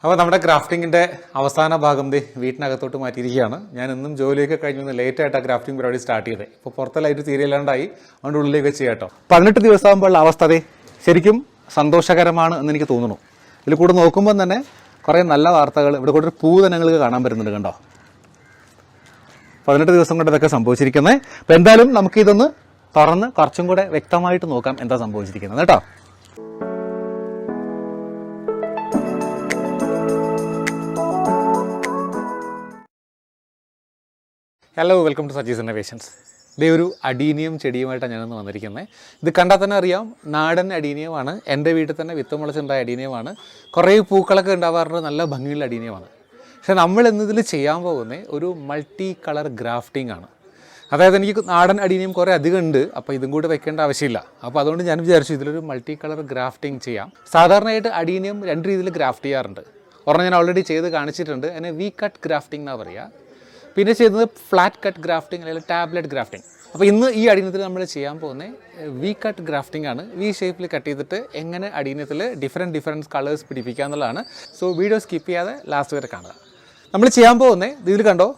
അപ്പോൾ നമ്മുടെ ഗ്രാഫ്റ്റിങ്ങിൻ്റെ അവസാന ഭാഗം വീട്ടിനകത്തോട്ട് മാറ്റിയിരിക്കുകയാണ്. ഞാൻ ഇന്നും ജോലിയൊക്കെ കഴിഞ്ഞ് ലേറ്റായിട്ടാണ് ഗ്രാഫ്റ്റിംഗ് പരിപാടി സ്റ്റാർട്ട് ചെയ്തത്. ഇപ്പോൾ പുറത്തെ ലൈറ്റ് തീരെയില്ലാണ്ടായി, അതുകൊണ്ട് ഉള്ളിലേക്ക് ചെയ്യാം കേട്ടോ. 18 ദിവസമാകുമ്പോഴുള്ള അവസ്ഥ ശരിക്കും സന്തോഷകരമാണ് എന്ന് എനിക്ക് തോന്നുന്നു. ഇതിൽ കൂടെ നോക്കുമ്പോൾ തന്നെ കുറേ നല്ല വാർത്തകൾ, ഇവിടെ കൂടെ ഒരു പൂ തന്നെ നിങ്ങൾക്ക് കാണാൻ പറ്റുന്നുണ്ട് കണ്ടോ. 18 ദിവസം കൊണ്ട് ഇതൊക്കെ സംഭവിച്ചിരിക്കുന്നത്. അപ്പോൾ എന്തായാലും നമുക്കിതൊന്ന് തുറന്ന് കുറച്ചും കൂടെ വ്യക്തമായിട്ട് നോക്കാം എന്താ സംഭവിച്ചിരിക്കുന്നത് കേട്ടോ. Hello, welcome to Saji's innovations. ഇതേ ഒരു അഡീനിയം ചെടിയുമായിട്ടാണ് ഞാനൊന്ന് വന്നിരിക്കുന്നത്. ഇത് കണ്ടാൽ തന്നെ അറിയാം, നാടൻ അഡീനിയമാണ്. എൻ്റെ വീട്ടിൽ തന്നെ വിത്ത് മുളച്ചുണ്ടായ അഡീനിയമാണ്. കുറേ പൂക്കളൊക്കെ ഉണ്ടാവാറുണ്ട്, നല്ല ഭംഗിയുള്ള അഡീനിയമാണ്. പക്ഷേ നമ്മൾ എന്നതിൽ ചെയ്യാൻ പോകുന്നത് ഒരു മൾട്ടി കളർ ഗ്രാഫ്റ്റിംഗ് ആണ്. അതായത് എനിക്ക് നാടൻ അഡീനിയം കുറേ അധികം ഉണ്ട്, അപ്പോൾ ഇതും കൂടി വെക്കേണ്ട ആവശ്യമില്ല. അപ്പോൾ അതുകൊണ്ട് ഞാൻ വിചാരിച്ചു ഇതിലൊരു മൾട്ടി കളർ ഗ്രാഫ്റ്റിംഗ് ചെയ്യാം. സാധാരണയായിട്ട് അഡീനിയം 2 രീതിയിൽ ഗ്രാഫ്റ്റ് ചെയ്യാറുണ്ട്. ഒരെണ്ണം ഞാൻ ഓൾറെഡി ചെയ്ത് കാണിച്ചിട്ടുണ്ട്, അതിനെ വി കട്ട് ഗ്രാഫ്റ്റിംഗ് എന്നാണ് പറയുക. പിന്നെ ചെയ്യുന്നത് ഫ്ലാറ്റ് കട്ട് ഗ്രാഫ്റ്റിംഗ് അല്ലെങ്കിൽ ടാബ്ലറ്റ് ഗ്രാഫ്റ്റിംഗ്. അപ്പോൾ ഇന്ന് ഈ അടീനത്തിൽ നമ്മൾ ചെയ്യാൻ പോകുന്നത് വി കട്ട് ഗ്രാഫ്റ്റിംഗ് ആണ്. വി ഷേപ്പിൽ കട്ട് ചെയ്തിട്ട് എങ്ങനെ അടീനത്തിൽ ഡിഫറെൻറ്റ് കളേഴ്സ് പിടിപ്പിക്കുക എന്നുള്ളതാണ്. സോ വീഡിയോ സ്കിപ്പ് ചെയ്യാതെ ലാസ്റ്റ് വരെ കാണുക. നമ്മൾ ചെയ്യാൻ പോകുന്നത് ഇതിൽ കണ്ടോ,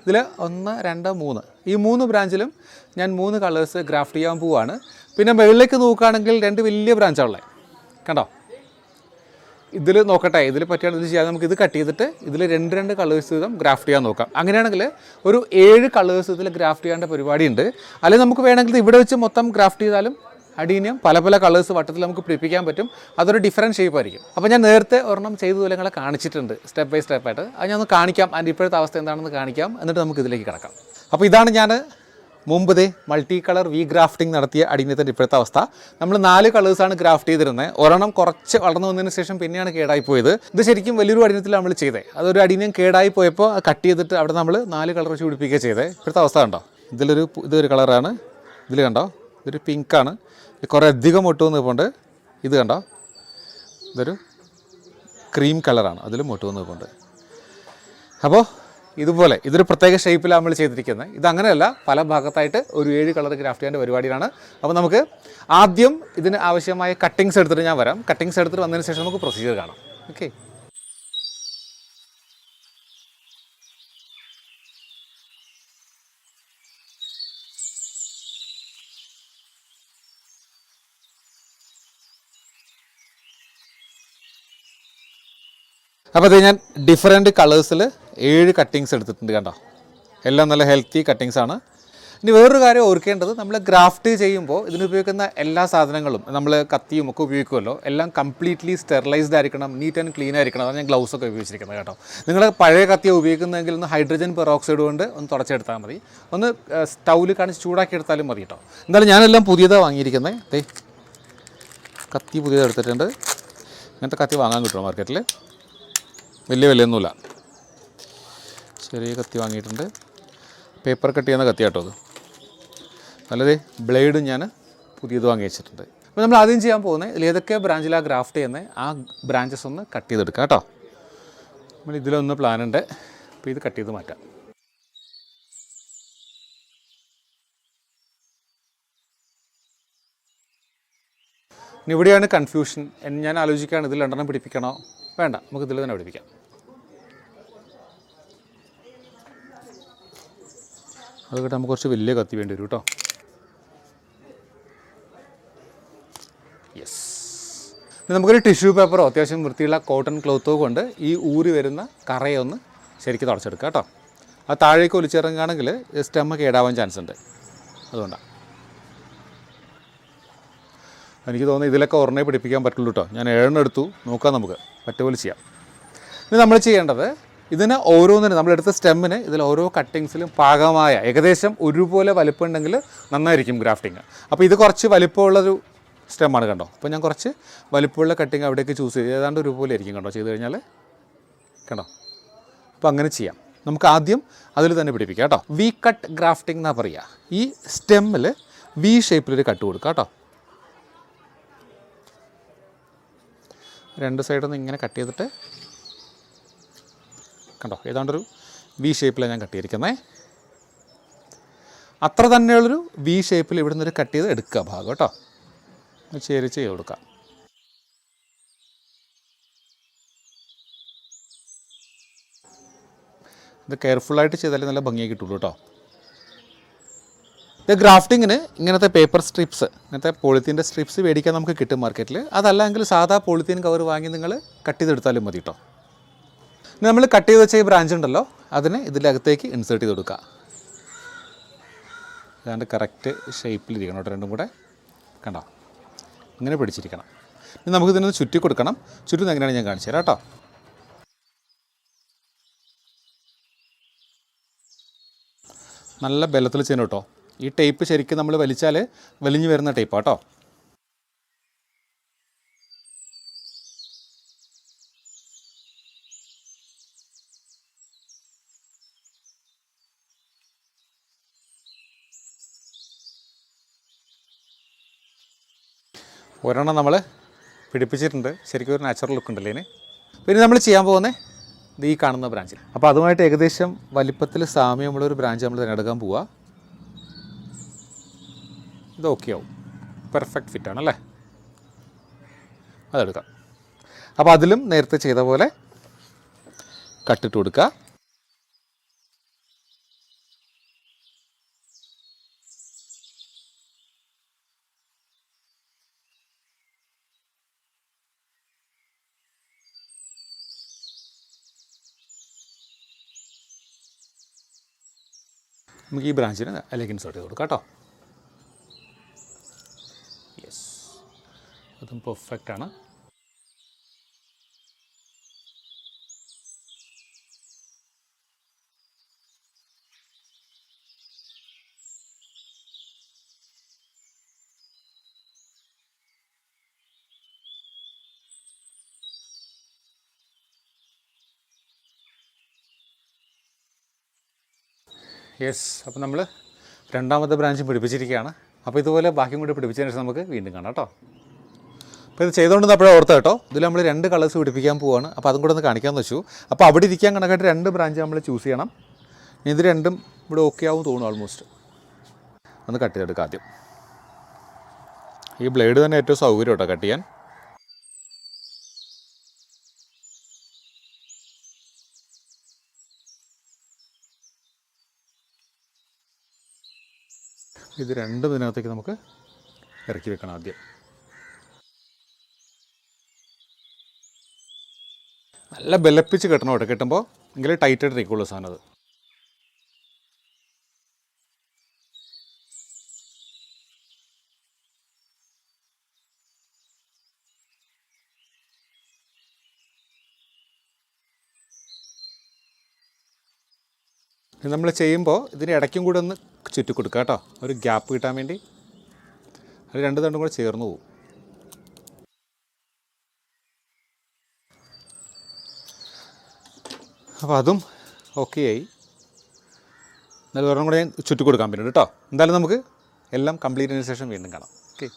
ഇതിൽ 1, 2, 3 ഈ 3 ബ്രാഞ്ചിലും ഞാൻ 3 കളേഴ്സ് ഗ്രാഫ്റ്റ് ചെയ്യാൻ പോവുകയാണ്. പിന്നെ മുകളിലേക്ക് നോക്കുകയാണെങ്കിൽ 2 വലിയ ബ്രാഞ്ചാണുള്ളത് കണ്ടോ. ഇതിൽ നോക്കട്ടെ, ഇതിൽ പറ്റിയാണ് ഇത് ചെയ്യാതെ നമുക്ക് ഇത് കട്ട് ചെയ്തിട്ട് ഇതിൽ 2 കളേഴ്സ് വീതം ഗ്രാഫ്റ്റ് ചെയ്യാൻ നോക്കാം. അങ്ങനെയാണെങ്കിൽ ഒരു 7 കളേഴ്സ് ഇതിൽ ഗ്രാഫ്റ്റ് ചെയ്യേണ്ട പരിപാടിയുണ്ട്. അല്ലെങ്കിൽ നമുക്ക് വേണമെങ്കിൽ ഇവിടെ വെച്ച് മൊത്തം ഗ്രാഫ്റ്റ് ചെയ്താലും അഡീനിയം പല കളേഴ്സ് വട്ടത്തിൽ നമുക്ക് പിടിപ്പിക്കാൻ പറ്റും. അതൊരു ഡിഫറൻറ്റ് ഷേപ്പ് ആയിരിക്കും. അപ്പോൾ ഞാൻ നേരത്തെ ഒരെണ്ണം ചെയ്തതുപോലെ നിങ്ങളെ കാണിച്ചിട്ടുണ്ട് സ്റ്റെപ്പ് ബൈ സ്റ്റെപ്പായിട്ട്. അത് ഞാൻ ഒന്ന് കാണിക്കാം, അതിൻ്റെ ഇപ്പോഴത്തെ അവസ്ഥ എന്താണെന്ന് കാണിക്കാം, എന്നിട്ട് നമുക്ക് ഇതിലേക്ക് കിടക്കാം. അപ്പോൾ ഇതാണ് ഞാൻ മുമ്പ് മൾട്ടി കളർ വി ഗ്രാഫ്റ്റിംഗ് നടത്തിയ അടീനത്തിൻ്റെ ഇപ്പോഴത്തെ അവസ്ഥ. നമ്മൾ 4 കളേഴ്സാണ് ഗ്രാഫ്റ്റ് ചെയ്തിരുന്നത്. ഒരെണ്ണം കുറച്ച് വളർന്നു വന്നതിന് ശേഷം പിന്നെയാണ് കേടായി പോയത്. ഇത് ശരിക്കും വലിയൊരു അടീനത്തിൽ നമ്മൾ ചെയ്തത്. അതൊരു അടീനം കേടായി പോയപ്പോൾ കട്ട് ചെയ്തിട്ട് അവിടെ നമ്മൾ 4 കളർ വെച്ച് പിടിപ്പിക്കുക ചെയ്തത്. ഇപ്പോഴത്തെ അവസ്ഥ കണ്ടോ, ഇതൊരു കളറാണ്. ഇതിൽ കണ്ടോ, ഇതൊരു പിങ്കാണ്. കുറേ അധികം മൊട്ട് വന്ന് നിൽപ്പുണ്ട്. ഇത് കണ്ടോ, ഇതൊരു ക്രീം കളറാണ്, അതിൽ മൊട്ട് വന്ന് നിൽപ്പുണ്ട്. അപ്പോൾ ഇതുപോലെ ഇതൊരു പ്രത്യേക ഷേപ്പിലാണ് നമ്മൾ ചെയ്തിരിക്കുന്നത്. ഇതങ്ങനെയല്ല, പല ഭാഗത്തായിട്ട് ഒരു 7 കളർ ഗ്രാഫ്റ്റ് ചെയ്യേണ്ട പരിപാടിയാണ്. അപ്പോൾ നമുക്ക് ആദ്യം ഇതിന് ആവശ്യമായ കട്ടിങ്സ് എടുത്തിട്ട് ഞാൻ വരാം. കട്ടിങ്സ് എടുത്തിട്ട് വന്നതിന് ശേഷം നമുക്ക് പ്രൊസീജിയർ കാണാം. ഓക്കെ. അപ്പോൾ ഇത് ഞാൻ ഡിഫറെൻറ്റ് കളേഴ്സിൽ 7 കട്ടിങ്സ് എടുത്തിട്ടുണ്ട് കണ്ടോ. എല്ലാം നല്ല ഹെൽത്തി കട്ടിങ്സാണ്. ഇനി വേറൊരു കാര്യം ഓർക്കേണ്ടത്, നമ്മൾ ഗ്രാഫ്റ്റ് ചെയ്യുമ്പോൾ ഇതിനുപയോഗിക്കുന്ന എല്ലാ സാധനങ്ങളും, നമ്മൾ കത്തിയും ഒക്കെ ഉപയോഗിക്കുമല്ലോ, എല്ലാം കംപ്ലീറ്റ്ലി സ്റ്റെറിലൈസ്ഡ് ആയിരിക്കണം, നീറ്റ് ആൻഡ് ക്ലീൻ ആയിരിക്കണം. അതാണ് ഞാൻ ഗ്ലൗസ് ഒക്കെ ഉപയോഗിച്ചിരിക്കുന്നത് കേട്ടോ. നിങ്ങൾ പഴയ കത്തിയാണ് ഉപയോഗിക്കുന്നതെങ്കിൽ ഒന്ന് ഹൈഡ്രജൻ പെറോക്സൈഡ് കൊണ്ട് ഒന്ന് തുടച്ചെടുത്താൽ മതി. ഒന്ന് സ്റ്റൗവിൽ കാണിച്ച് ചൂടാക്കി എടുത്താലും മതി കേട്ടോ. എന്തായാലും ഞാനെല്ലാം പുതിയതാണ് വാങ്ങിയിരിക്കുന്നത്. കത്തി പുതിയത് എടുത്തിട്ടുണ്ട്. ഇങ്ങനത്തെ കത്തി വാങ്ങാൻ കിട്ടുമോ മാർക്കറ്റിൽ? വലിയ വിലയൊന്നുമില്ല. ചെറിയ കത്തി വാങ്ങിയിട്ടുണ്ട്. പേപ്പർ കട്ട് ചെയ്യുന്ന കത്തി കേട്ടോ അത്. നല്ലത് ബ്ലേഡും ഞാൻ പുതിയത് വാങ്ങി വെച്ചിട്ടുണ്ട്. അപ്പോൾ നമ്മൾ ആദ്യം ചെയ്യാൻ പോകുന്നത്, ഇതിൽ ഏതൊക്കെ ബ്രാഞ്ചിലാണ് ഗ്രാഫ്റ്റ് ചെയ്യുന്നത് ആ ബ്രാഞ്ചസ് ഒന്ന് കട്ട് ചെയ്തെടുക്കാം കേട്ടോ. നമ്മൾ ഇതിലൊന്ന് പ്ലാൻ ഉണ്ട്. അപ്പോൾ ഇത് കട്ട് ചെയ്ത് മാറ്റാം. ഇനി ഇവിടെയാണ് കൺഫ്യൂഷൻ. ഞാൻ ആലോചിക്കുകയാണ്, ഇതിൽ 2 പിടിപ്പിക്കണോ വേണ്ട, നമുക്ക് ഇതിൽ തന്നെ പിടിപ്പിക്കാം. അതുകൊണ്ട് നമുക്ക് കുറച്ച് വലിയ കത്തി വേണ്ടി വരും കേട്ടോ. യെസ്. നമുക്കൊരു ടിഷ്യൂ പേപ്പറോ അത്യാവശ്യം വൃത്തിയുള്ള കോട്ടൺ ക്ലോത്തോ കൊണ്ട് ഈ ഊരി വരുന്ന കറയൊന്ന് ശരിക്കും തുടച്ചെടുക്കുക കേട്ടോ. അത് താഴേക്ക് ഒലിച്ചിറങ്ങുകയാണെങ്കിൽ സ്റ്റെമ്മ് കേടാവാൻ ചാൻസ് ഉണ്ട്. അതുകൊണ്ടാണ് എനിക്ക് തോന്നുന്നത് ഇതിലൊക്കെ ഒരെണ്ണേ പിടിപ്പിക്കാൻ പറ്റുള്ളൂ കേട്ടോ. ഞാൻ 7 എടുത്തു, നോക്കാം, നമുക്ക് പറ്റുപോലെ ചെയ്യാം. ഇനി നമ്മൾ ചെയ്യേണ്ടത്, ഇതിന് ഓരോന്നിനും നമ്മളെടുത്ത സ്റ്റെമ്മിന് ഇതിൽ ഓരോ കട്ടിങ്സിലും പാകമായ ഏകദേശം ഒരുപോലെ വലിപ്പം ഉണ്ടെങ്കിൽ നന്നായിരിക്കും ഗ്രാഫ്റ്റിങ്. അപ്പോൾ ഇത് കുറച്ച് വലിപ്പമുള്ളൊരു സ്റ്റെമ്മാണ് കണ്ടോ. അപ്പോൾ ഞാൻ കുറച്ച് വലിപ്പമുള്ള കട്ടിങ് അവിടേക്ക് ചൂസ് ചെയ്ത് ഏതാണ്ട് ഒരുപോലെ ആയിരിക്കും കണ്ടോ ചെയ്ത് കഴിഞ്ഞാൽ കണ്ടോ. അപ്പോൾ അങ്ങനെ ചെയ്യാം. നമുക്ക് ആദ്യം അതിൽ തന്നെ പിടിപ്പിക്കാം കേട്ടോ. വി കട്ട് ഗ്രാഫ്റ്റിംഗ് എന്നാണ് പറയുക. ഈ സ്റ്റെമ്മിൽ വി ഷേപ്പിലൊരു കട്ട് കൊടുക്കുക കേട്ടോ. 2 സൈഡിൽ നിന്ന് ഇങ്ങനെ കട്ട് ചെയ്തിട്ട് കണ്ടോ, ഏതാണ്ടൊരു വി ഷേപ്പിലാണ് ഞാൻ കട്ട് ചെയ്തിരിക്കുന്നത്. അത്ര തന്നെയുള്ളൊരു വി ഷേപ്പിൽ ഇവിടെ നിന്നൊരു കട്ട് ചെയ്ത് എടുക്കുക ഭാഗം കേട്ടോ. ചേരിച്ച് കൊടുക്കാം. ഇത് കെയർഫുള്ളായിട്ട് ചെയ്താലേ നല്ല ഭംഗിയായി കിട്ടുള്ളൂ കേട്ടോ. ഇത് ഗ്രാഫ്റ്റിങ്ങിന് ഇങ്ങനത്തെ പേപ്പർ സ്ട്രിപ്സ്, ഇങ്ങനത്തെ പോളിത്തീൻ്റെ സ്ട്രിപ്സ് മേടിക്കാൻ നമുക്ക് കിട്ടും മാർക്കറ്റിൽ. അതല്ലെങ്കിൽ സാധാ പോളിത്തീൻ കവർ വാങ്ങി നിങ്ങൾ കട്ട് ചെയ്തെടുത്താലും മതി കേട്ടോ. നമ്മൾ കട്ട് ചെയ്ത് വെച്ച ഈ ബ്രാഞ്ച് ഉണ്ടല്ലോ, അതിനെ ഇതിനകത്തേക്ക് ഇൻസേർട്ട് ചെയ്ത് കൊടുക്കുക. അതാണ്ട് കറക്റ്റ് ഷേപ്പിലിരിക്കണം കേട്ടോ, രണ്ടും കൂടെ കണ്ടോ, ഇങ്ങനെ പിടിച്ചിരിക്കണം. ഇനി നമുക്കിതിനൊന്ന് ചുറ്റി കൊടുക്കണം. ചുറ്റും എങ്ങനെയാണ് ഞാൻ കാണിച്ചു തരാം കേട്ടോ. നല്ല ബലത്തിൽ ചെയ്യണം കേട്ടോ. ഈ ടേപ്പ് ശരിക്കും നമ്മൾ വലിച്ചാൽ വലിഞ്ഞു വരുന്ന ടേപ്പാണ് കേട്ടോ. ഒരെണ്ണം നമ്മൾ പിടിപ്പിച്ചിട്ടുണ്ട്. ശരിക്കും ഒരു നാച്ചുറൽ ലുക്ക് ഉണ്ടല്ലേ ഇതിന്. പിന്നെ നമ്മൾ ചെയ്യാൻ പോകുന്നത് ഈ കാണുന്ന ബ്രാഞ്ചിൽ. അപ്പോൾ അതുമായിട്ട് ഏകദേശം വലിപ്പത്തിൽ സാമ്യമുള്ളൊരു ബ്രാഞ്ച് നമ്മൾ തിരഞ്ഞെടുക്കാൻ പോവുക. ഇത് ഓക്കെ ആവും, പെർഫെക്റ്റ് ഫിറ്റാണല്ലേ. അതെടുക്കാം. അപ്പോൾ അതിലും നേരത്തെ ചെയ്ത പോലെ കട്ടിട്ട് കൊടുക്കുക. നമുക്ക് ഈ ബ്രാഞ്ചിന് അതിലേക്ക് ഇൻസേർട്ട് ചെയ്ത് കൊടുക്കാം കേട്ടോ. യെസ്, അതും പെർഫെക്റ്റാണ്. യെസ്, അപ്പോൾ നമ്മൾ രണ്ടാമത്തെ ബ്രാഞ്ചും പിടിപ്പിച്ചിരിക്കുകയാണ്. അപ്പോൾ ഇതുപോലെ ബാക്കിയും കൂടി പിടിപ്പിച്ചതിന് ശേഷം നമുക്ക് വീണ്ടും കാണാം കേട്ടോ. അപ്പോൾ ഇത് ചെയ്തുകൊണ്ട് അപ്പോഴേ ഓർത്ത കേട്ടോ, ഇതിൽ നമ്മൾ 2 കളേഴ്സ് പിടിപ്പിക്കാൻ പോവുകയാണ്. അപ്പോൾ അതും കൂടെ ഒന്ന് കാണിക്കാമെന്ന് വെച്ചു. അപ്പോൾ അവിടെ ഇരിക്കാൻ കണക്കായിട്ട് 2 ബ്രാഞ്ച് നമ്മൾ ചൂസ് ചെയ്യണം. ഇത് രണ്ടും ഇവിടെ ഓക്കെ ആവും തോന്നുന്നു ഓൾമോസ്റ്റ്. ഒന്ന് കട്ട് ചെയ്തെടുക്കാം ആദ്യം. ഈ ബ്ലേഡ് തന്നെ ഏറ്റവും സൗകര്യം കേട്ടോ കട്ട് ചെയ്യാൻ. ഇത് രണ്ടും ഇതിനകത്തേക്ക് നമുക്ക് ഇറക്കി വെക്കണം ആദ്യം. നല്ല ബലപ്പിച്ച് കെട്ടണം കേട്ടോ, കെട്ടുമ്പോൾ എങ്കിലേ ടൈറ്റായിട്ട് ഇരിക്കുള്ളൂ സാധനം. അത് നമ്മൾ ചെയ്യുമ്പോൾ ഇതിന് ഇടയ്ക്കും കൂടെ ഒന്ന് ചുറ്റി കൊടുക്കുക കേട്ടോ, ഒരു ഗ്യാപ്പ് കിട്ടാൻ വേണ്ടി. അത് 2 തണ്ടും കൂടെ ചേർന്ന് പോകും. അപ്പോൾ അതും ഓക്കെ ആയി. എന്നാലും ഒരെണ്ണം കൂടെ ഞാൻ ചുറ്റി കൊടുക്കാൻ പറ്റും കേട്ടോ. എന്തായാലും നമുക്ക് എല്ലാം കംപ്ലീറ്റ് ചെയ്തതിന് ശേഷം വീണ്ടും കാണാം. ഓക്കെ.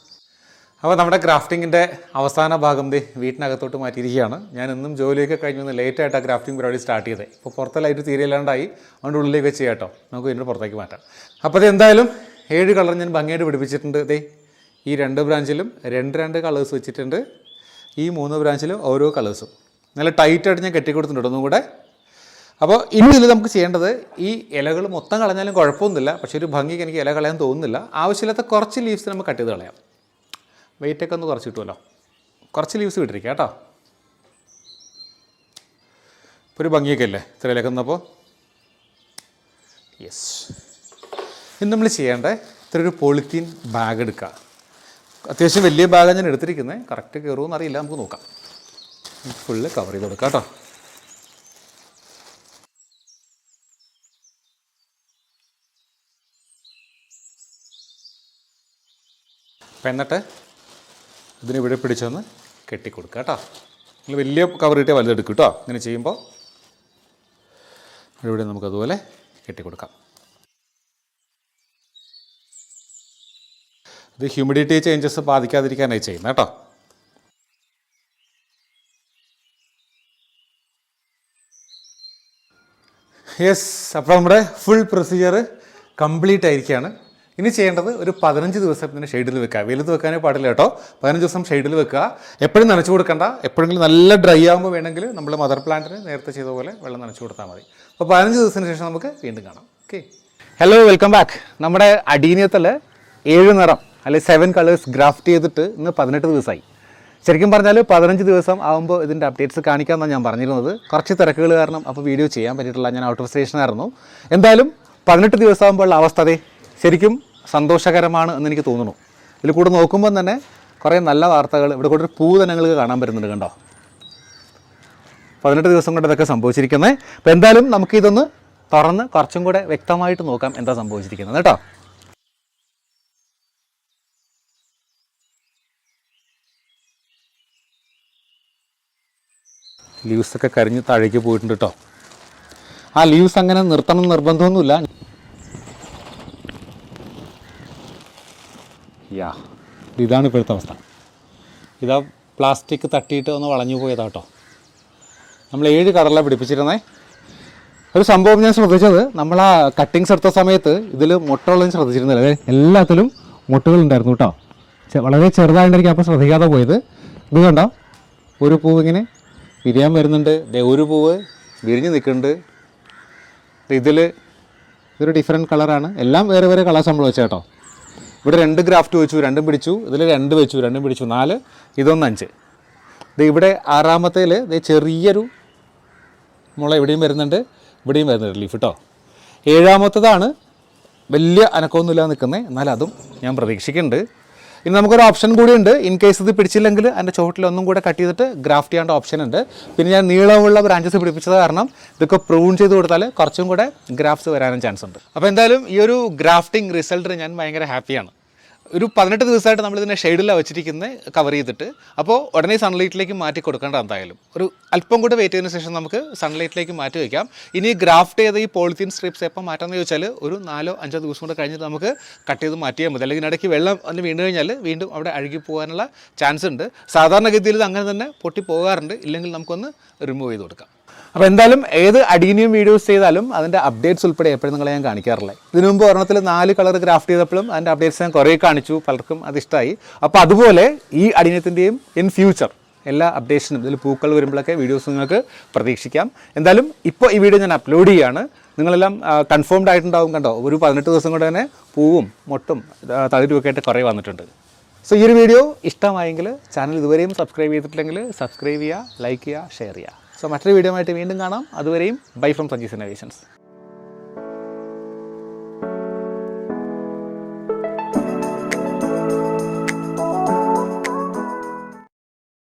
അപ്പോൾ നമ്മുടെ ക്രാഫ്റ്റിങ്ങിൻ്റെ അവസാന ഭാഗം വീട്ടിനകത്തോട്ട് മാറ്റിയിരിക്കുകയാണ്. ഞാൻ എന്നും ജോലിയൊക്കെ കഴിഞ്ഞ് ലേറ്റായിട്ടാണ് ക്രാഫ്റ്റിംഗ് പരിപാടി സ്റ്റാർട്ട് ചെയ്തത്. ഇപ്പോൾ പുറത്തെ ലൈറ്റ് തീരെയില്ലാണ്ടായി, അതുകൊണ്ട് ഉള്ളിലേക്ക് വെച്ച് ചെയ്യാം കേട്ടോ. നമുക്ക് ഇതിൻ്റെ പുറത്തേക്ക് മാറ്റാം. അപ്പോൾ അത് എന്തായാലും 7 കളർ ഞാൻ ഭംഗിയായിട്ട് പിടിപ്പിച്ചിട്ടുണ്ട്. ഈ 2 ബ്രാഞ്ചിലും 2 കളേഴ്സ് വെച്ചിട്ടുണ്ട്. ഈ 3 ബ്രാഞ്ചിലും ഓരോ കളേഴ്സും നല്ല ടൈറ്റായിട്ട് ഞാൻ കെട്ടിക്കൊടുത്തിട്ടുണ്ട് ഒന്നും കൂടെ. അപ്പോൾ ഇനി ഇതിൽ നമുക്ക് ചെയ്യേണ്ടത്, ഈ ഇലകൾ മൊത്തം കളഞ്ഞാലും കുഴപ്പമൊന്നുമില്ല, പക്ഷേ ഒരു ഭംഗിക്ക് എനിക്ക് ഇല കളയാൻ തോന്നുന്നില്ല. ആവശ്യമില്ലാത്ത കുറച്ച് ലീവ്സ് നമുക്ക് കട്ട് ചെയ്ത് കളയാം. വെയിറ്റൊക്കെ ഒന്ന് കുറച്ച് കിട്ടുമല്ലോ. കുറച്ച് ലീവ്സ് വിട്ടിരിക്കുക കേട്ടോ. ഇപ്പോൾ ഒരു ഭംഗിയൊക്കെ അല്ലേ ഇത്രയിലേക്ക് വന്നപ്പോൾ. യെസ്, ഇനി നമ്മൾ ചെയ്യേണ്ടത് ഇത്ര ഒരു പോളിത്തീൻ ബാഗ് എടുക്കുക. അത്യാവശ്യം വലിയ ബാഗാണ് ഞാൻ എടുത്തിരിക്കുന്നത്. കറക്റ്റ് കയറുമെന്ന് അറിയില്ല, നമുക്ക് നോക്കാം. ഫുള്ള് കവർ ചെയ്ത് കൊടുക്കാം കേട്ടോ. അപ്പം എന്നിട്ട് ഇതിനിവിടെ പിടിച്ചൊന്ന് കെട്ടിക്കൊടുക്കുക കേട്ടോ. നിങ്ങൾ വലിയ കവർ കിട്ടിയാൽ വലുതെടുക്കും കേട്ടോ. ഇങ്ങനെ ചെയ്യുമ്പോൾ ഇവിടെ നമുക്കതുപോലെ കെട്ടിക്കൊടുക്കാം. ഇത് ഹ്യൂമിഡിറ്റി ചേഞ്ചസ് ബാധിക്കാതിരിക്കാനായി ചെയ്യുന്നത് കേട്ടോ. യെസ്, അപ്പോൾ നമ്മുടെ ഫുൾ പ്രൊസീജിയർ കംപ്ലീറ്റ് ആയിരിക്കുകയാണ്. ഇനി ചെയ്യേണ്ടത് ഒരു 15 ദിവസം ഇതിനെ ഷെയ്ഡിൽ വെക്കുക. വെയിലത്ത് വെക്കാനേ പാടില്ല കേട്ടോ. 15 ദിവസം ഷെയ്ഡിൽ വെക്കുക. എപ്പോഴും നനച്ചു കൊടുക്കണ്ട. എപ്പോഴെങ്കിലും നല്ല ഡ്രൈ ആകുമ്പോൾ വേണമെങ്കിൽ നമ്മൾ മദർ പ്ലാന്റിന് നേരത്തെ ചെയ്ത പോലെ വെള്ളം നനച്ചു കൊടുത്താൽ മതി. അപ്പോൾ 15 ദിവസത്തിന് ശേഷം നമുക്ക് വീണ്ടും കാണാം. Okay, hello, welcome back. നമ്മുടെ അഡീനിയത്തിൽ 7 നിറം അല്ലെങ്കിൽ 7 കളേഴ്സ് ഗ്രാഫ്റ്റ് ചെയ്തിട്ട് ഇന്ന് 18 ദിവസമായി. ശരിക്കും പറഞ്ഞാൽ 15 ദിവസം ആകുമ്പോൾ ഇതിൻ്റെ അപ്ഡേറ്റ്സ് കാണിക്കാമെന്നാണ് ഞാൻ പറഞ്ഞിരുന്നത്. കുറച്ച് തിരക്കുകൾ കാരണം അപ്പോൾ വീഡിയോ ചെയ്യാൻ പറ്റിയിട്ടില്ല. ഞാൻ ഔട്ട് ഓഫ് സ്റ്റേഷനായിരുന്നു. എന്തായാലും 18 ദിവസം ആകുമ്പോഴുള്ള അവസ്ഥ അതെ ശരിക്കും സന്തോഷകരമാണ് എന്ന് എനിക്ക് തോന്നുന്നു. ഇതിൽ കൂടെ നോക്കുമ്പോൾ തന്നെ കുറേ നല്ല വാർത്തകൾ, ഇവിടെ കൂടെ ഒരു പൂ തന്നെ നിങ്ങൾക്ക് കാണാൻ പറ്റുന്നുണ്ട്. കണ്ടോ, 18 ദിവസം കൊണ്ട് ഇതൊക്കെ സംഭവിച്ചിരിക്കുന്നത്. അപ്പോൾ എന്തായാലും നമുക്കിതൊന്ന് തുറന്ന് കുറച്ചും കൂടെ വ്യക്തമായിട്ട് നോക്കാം എന്താ സംഭവിച്ചിരിക്കുന്നത് കേട്ടോ. ലീവ്സൊക്കെ കരിഞ്ഞ് താഴേക്ക് പോയിട്ടുണ്ട് കേട്ടോ. ആ ലീവ്സ് അങ്ങനെ നിർത്തണം നിർബന്ധമൊന്നുമില്ല. ഇതാണ് ഇപ്പോഴത്തെ അവസ്ഥ. ഇതാ പ്ലാസ്റ്റിക് തട്ടിയിട്ട് ഒന്ന് വളഞ്ഞു പോയതാ കേട്ടോ. നമ്മൾ 7 കളറിലാണ് പിടിപ്പിച്ചിരുന്നേ. ഒരു സംഭവം ഞാൻ ശ്രദ്ധിച്ചത്, നമ്മൾ ആ കട്ടിങ്സ് എടുത്ത സമയത്ത് ഇതിൽ മുട്ടകളൊന്നും ശ്രദ്ധിച്ചിരുന്നില്ല. എല്ലാത്തിലും മുട്ടുകളുണ്ടായിരുന്നു കേട്ടോ. വളരെ ചെറുതായിട്ടായിരിക്കും അപ്പോൾ ശ്രദ്ധിക്കാതെ പോയത്. ഇത് കണ്ടോ, ഒരു പൂവ് ഇങ്ങനെ വിരിയാൻ വരുന്നുണ്ട്. ഒരു പൂവ് വിരിഞ്ഞ് നിൽക്കുന്നുണ്ട്. ഇതൊരു ഡിഫറെൻറ്റ് കളറാണ്. എല്ലാം വേറെ വേറെ കളേഴ്സ് നമ്മൾ വെച്ച കേട്ടോ. ഇവിടെ 2 ഗ്രാഫ്റ്റ് വെച്ചു, 2 പിടിച്ചു. ഇതിൽ 2 വെച്ചു, 2 പിടിച്ചു. 4, ഇതൊന്ന് 5. ഇവിടെ 6-മത്തേൽ ചെറിയൊരു മുള ഇവിടെയും വരുന്നുണ്ട്, ഇവിടെയും വരുന്നുണ്ട് ലീഫ് കേട്ടോ. 7-മത്തേതാണ് വലിയ അനക്കമൊന്നുമില്ല നിൽക്കുന്നത്. എന്നാൽ അതും ഞാൻ പ്രതീക്ഷിക്കുന്നുണ്ട്. ഇനി നമുക്കൊരു ഓപ്ഷൻ കൂടിയുണ്ട്. ഇൻ കേസ് ഇത് പിടിച്ചില്ലെങ്കിൽ അതിൻ്റെ ചുവട്ടിൽ ഒന്നും കൂടെ കട്ട് ചെയ്തിട്ട് ഗ്രാഫ്റ്റ് ചെയ്യേണ്ട ഓപ്ഷൻ ഉണ്ട്. പിന്നെ ഞാൻ നീളമുള്ള ബ്രാഞ്ചസ് പിടിപ്പിച്ചത് കാരണം ഇതൊക്കെ പ്രൂൺ ചെയ്ത് കൊടുത്താൽ കുറച്ചും കൂടെ ഗ്രാഫ്റ്റ്സ് വരാനും ചാൻസ് ഉണ്ട്. അപ്പോൾ എന്തായാലും ഈ ഒരു ഗ്രാഫ്റ്റിംഗ് റിസൾട്ട് ഞാൻ ഭയങ്കര ഹാപ്പിയാണ്. ഒരു 18 ദിവസമായിട്ട് നമ്മളിതിനെ ഷെയ്ഡിലാണ് വെച്ചിരിക്കുന്നത്, കവർ ചെയ്തിട്ട്. അപ്പോൾ ഉടനെ സൺലൈറ്റിലേക്ക് മാറ്റി കൊടുക്കേണ്ട. എന്തായാലും ഒരു അല്പം കൂടെ വെയിറ്റ് ചെയ്തതിന് ശേഷം നമുക്ക് സൺലൈറ്റിലേക്ക് മാറ്റി വയ്ക്കാം. ഇനി ഗ്രാഫ്റ്റ് ചെയ്ത ഈ പോളിത്തീൻ സ്ട്രിപ്സ് എപ്പോൾ മാറ്റാമെന്ന് ചോദിച്ചാൽ ഒരു 4-5 ദിവസം കൂടെ കഴിഞ്ഞിട്ട് നമുക്ക് കട്ട് ചെയ്ത് മാറ്റിയാൽ മതി. അല്ലെങ്കിൽ ഇടയ്ക്ക് വെള്ളം അതിന് വീണ് കഴിഞ്ഞാൽ വീണ്ടും അവിടെ അഴുകി പോകാനുള്ള ചാൻസ് ഉണ്ട്. സാധാരണഗതിയിൽ ഇത് അങ്ങനെ തന്നെ പൊട്ടി പോകാറുണ്ട്. ഇല്ലെങ്കിൽ നമുക്കൊന്ന് റിമൂവ് ചെയ്ത് കൊടുക്കാം. അപ്പോൾ എന്തായാലും ഏത് അഡീനിയം വീഡിയോസ് ചെയ്താലും അതിൻ്റെ അപ്ഡേറ്റ്സ് ഉൾപ്പെടെ എപ്പോഴും നിങ്ങളെ ഞാൻ കാണിക്കാറില്ല. ഇതിനു മുമ്പ് ഒരെണ്ണത്തിൽ 4 കളർ ഗ്രാഫ്റ്റ് ചെയ്തപ്പോഴും അതിൻ്റെ അപ്ഡേറ്റ്സ് ഞാൻ കുറേ കാണിച്ചു. പലർക്കും അത് ഇഷ്ടമായി. അപ്പോൾ അതുപോലെ ഈ അഡീനിയത്തിൻ്റെയും ഇൻ ഫ്യൂച്ചർ എല്ലാ അപ്ഡേഷനും ഇതിൽ പൂക്കൾ വരുമ്പോഴൊക്കെ വീഡിയോസ് നിങ്ങൾക്ക് പ്രതീക്ഷിക്കാം. എന്തായാലും ഇപ്പോൾ ഈ വീഡിയോ ഞാൻ അപ്ലോഡ് ചെയ്യുകയാണ്. നിങ്ങളെല്ലാം കൺഫേംഡ് ആയിട്ടുണ്ടാവും. കണ്ടോ, ഒരു 18 ദിവസം കൊണ്ട് തന്നെ പൂവും മൊട്ടും തളിരുമൊക്കെ ആയിട്ട് കുറേ വന്നിട്ടുണ്ട്. സോ ഈ ഒരു വീഡിയോ ഇഷ്ടമായെങ്കിൽ ചാനൽ ഇതുവരെയും സബ്സ്ക്രൈബ് ചെയ്തിട്ടില്ലെങ്കിൽ സബ്സ്ക്രൈബ് ചെയ്യുക, ലൈക്ക് ചെയ്യുക, ഷെയർ ചെയ്യുക. സോ മറ്റൊരു വീഡിയോ ആയിട്ട് വീണ്ടും കാണാം. അതുവരെയും ബൈ ഫ്രം സജീസ് ഇന്നോവേഷൻസ്.